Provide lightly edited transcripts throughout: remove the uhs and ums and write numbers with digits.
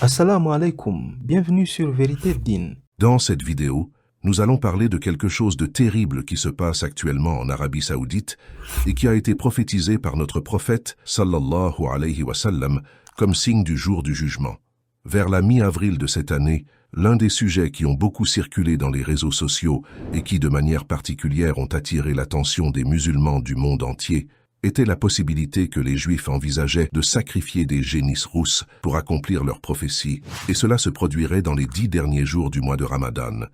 Assalamu alaikum, bienvenue sur Vérité Din. Dans cette vidéo, nous allons parler de quelque chose de terrible qui se passe actuellement en Arabie Saoudite et qui a été prophétisé par notre prophète sallallahu alayhi wa sallam comme signe du jour du jugement. Vers la mi-avril de cette année, l'un des sujets qui ont beaucoup circulé dans les réseaux sociaux et qui de manière particulière ont attiré l'attention des musulmans du monde entier était la possibilité que les Juifs envisageaient de sacrifier des génisses rousses pour accomplir leur prophétie, et cela se produirait dans les 10 derniers jours du mois de Ramadan.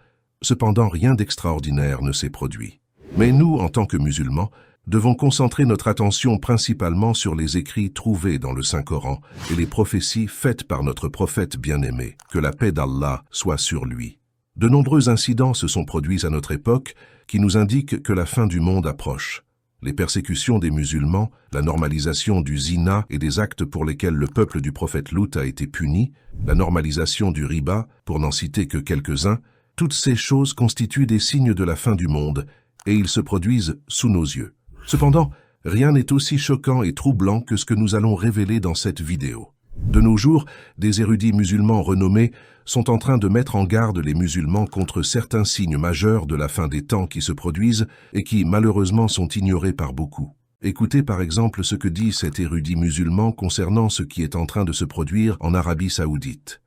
Cependant, rien d'extraordinaire ne s'est produit. Mais nous, en tant que musulmans, devons concentrer notre attention principalement sur les écrits trouvés dans le Saint-Coran et les prophéties faites par notre prophète bien-aimé, que la paix d'Allah soit sur lui. De nombreux incidents se sont produits à notre époque qui nous indiquent que la fin du monde approche. Les persécutions des musulmans, la normalisation du zina et des actes pour lesquels le peuple du prophète Lut a été puni, la normalisation du riba, pour n'en citer que quelques-uns, toutes ces choses constituent des signes de la fin du monde et ils se produisent sous nos yeux. Cependant, rien n'est aussi choquant et troublant que ce que nous allons révéler dans cette vidéo. De nos jours, des érudits musulmans renommés sont en train de mettre en garde les musulmans contre certains signes majeurs de la fin des temps qui se produisent et qui, malheureusement, sont ignorés par beaucoup. Écoutez par exemple ce que dit cet érudit musulman concernant ce qui est en train de se produire en Arabie Saoudite.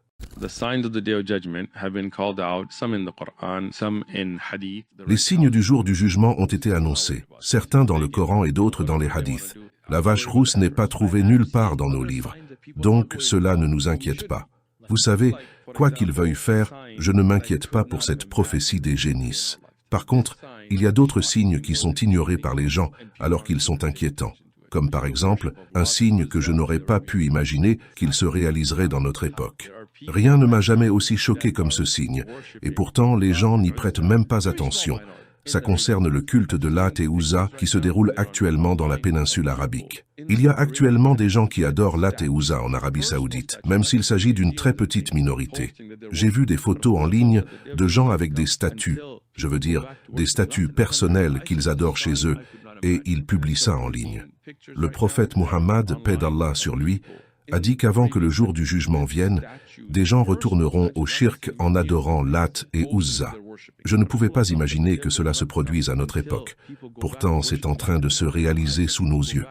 Les signes du jour du jugement ont été annoncés, certains dans le Coran et d'autres dans les hadiths. La vache rousse n'est pas trouvée nulle part dans nos livres, donc cela ne nous inquiète pas. Vous savez, quoi qu'ils veuillent faire, je ne m'inquiète pas pour cette prophétie des génisses. Par contre, il y a d'autres signes qui sont ignorés par les gens alors qu'ils sont inquiétants. Comme par exemple, un signe que je n'aurais pas pu imaginer qu'il se réaliserait dans notre époque. Rien ne m'a jamais aussi choqué comme ce signe, et pourtant les gens n'y prêtent même pas attention. Ça concerne le culte de Lat et Uzza qui se déroule actuellement dans la péninsule arabique. Il y a actuellement des gens qui adorent Lat et Uzza en Arabie Saoudite, même s'il s'agit d'une très petite minorité. J'ai vu des photos en ligne de gens avec des statues, je veux dire des statues personnelles qu'ils adorent chez eux, et ils publient ça en ligne. Le prophète Muhammad, paix d'Allah sur lui, a dit qu'avant que le jour du jugement vienne, des gens retourneront au shirk en adorant Lat et Uzza. Je ne pouvais pas imaginer que cela se produise à notre époque. Pourtant, c'est en train de se réaliser sous nos yeux.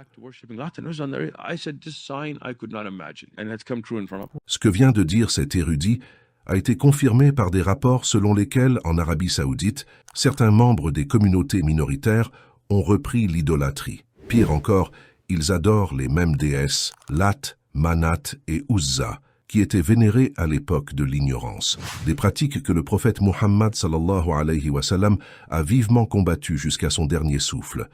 Ce que vient de dire cet érudit a été confirmé par des rapports selon lesquels, en Arabie Saoudite, certains membres des communautés minoritaires ont repris l'idolâtrie. Pire encore, ils adorent les mêmes déesses, Lat, Manat et Uzza, qui étaient vénérées à l'époque de l'ignorance. Des pratiques que le prophète Muhammad sallallahu alayhi wa sallam a vivement combattues jusqu'à son dernier souffle.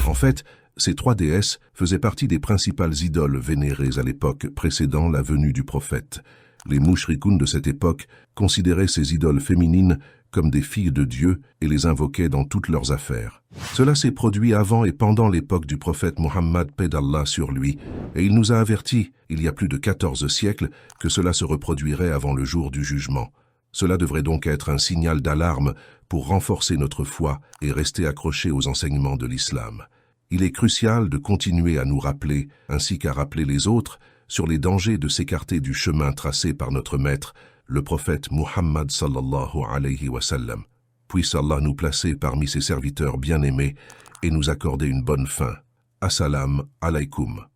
En fait, ces trois déesses faisaient partie des principales idoles vénérées à l'époque précédant la venue du prophète. Les mouchrikoun de cette époque considéraient ces idoles féminines comme des filles de Dieu et les invoquaient dans toutes leurs affaires. Cela s'est produit avant et pendant l'époque du prophète Muhammad, paix d'Allah sur lui, et il nous a avertis, il y a plus de 14 siècles, que cela se reproduirait avant le jour du jugement. Cela devrait donc être un signal d'alarme pour renforcer notre foi et rester accrochés aux enseignements de l'islam. Il est crucial de continuer à nous rappeler, ainsi qu'à rappeler les autres, sur les dangers de s'écarter du chemin tracé par notre maître, le prophète Muhammad sallallahu alayhi wa sallam. Puisse Allah nous placer parmi ses serviteurs bien-aimés et nous accorder une bonne fin. Assalamu alaykum.